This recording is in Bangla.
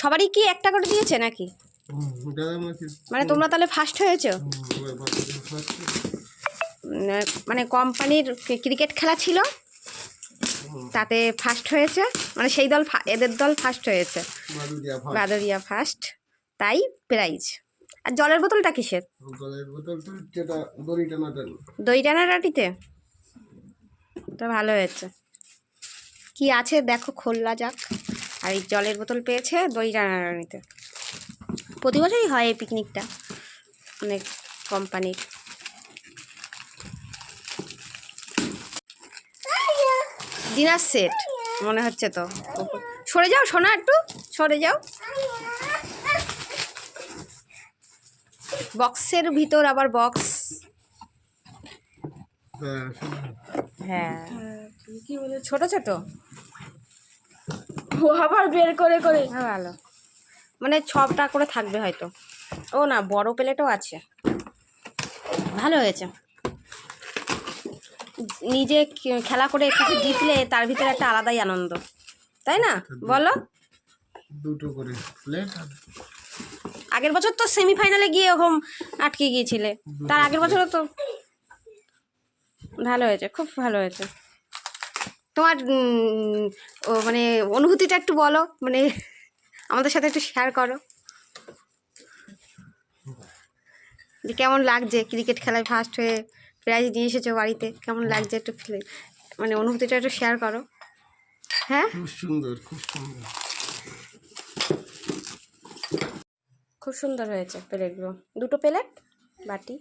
সবারই কি একটা করে দিয়েছে নাকি? মানে তোমরা তাহলে ফার্স্ট হয়েছো? মানে কোম্পানির ক্রিকেট খেলা ছিল, তাতে ফার্স্ট হয়েছে, মানে সেই দল, এদের দল ফার্স্ট হয়েছে, বাদুরিয়া ফার্স্ট, তাই প্রাইজ। আর জলের বোতলটা কিসের? দই টানাটানিতে। তো ভালো হয়েছে। কি আছে দেখো, খোলা যাক। আর এই জলের বোতল পেয়েছে দই টানাটানিতে। প্রতি বছরই হয় এই পিকনিকটা, অনেক কোম্পানির। ডিনার সেট মনে হচ্ছে তো। সরে যাও সোনা, একটু সরে যাও। বক্সের ভিতর আবার বক্স। হ্যাঁ, কি বলে, ছোট ছোট ও আবার বের করে করে। ভালো, মানে 6টা করে থাকবে হয়তো। ও না, বড় প্লেটও আছে। ভালো হয়েছে। নিজে খেলা করে কিছু জিতলে তার ভিতরে একটা আলাদাই আনন্দ, তাই না বলো? দুটো করে প্লেট। আগের বছর তো সেমিফাইনালে গিয়ে ওরকম আটকে গিয়েছিলে, তার আগের বছরও তো। ভালো হয়েছে, খুব ভালো হয়েছে। তোমার ও মানে অনুভূতিটা একটু বলো, মানে আমাদের সাথে একটু শেয়ার করো যে কেমন লাগছে ক্রিকেট খেলায় ফার্স্ট হয়ে প্রাইজ নিয়ে এসেছো বাড়িতে, কেমন লাগছে একটু মানে অনুভূতিটা একটু শেয়ার করো। হ্যাঁ, খুব সুন্দর, খুব সুন্দর, খুব সুন্দর হয়েছে প্লেটগুলো, দুটো প্লেট বাটি।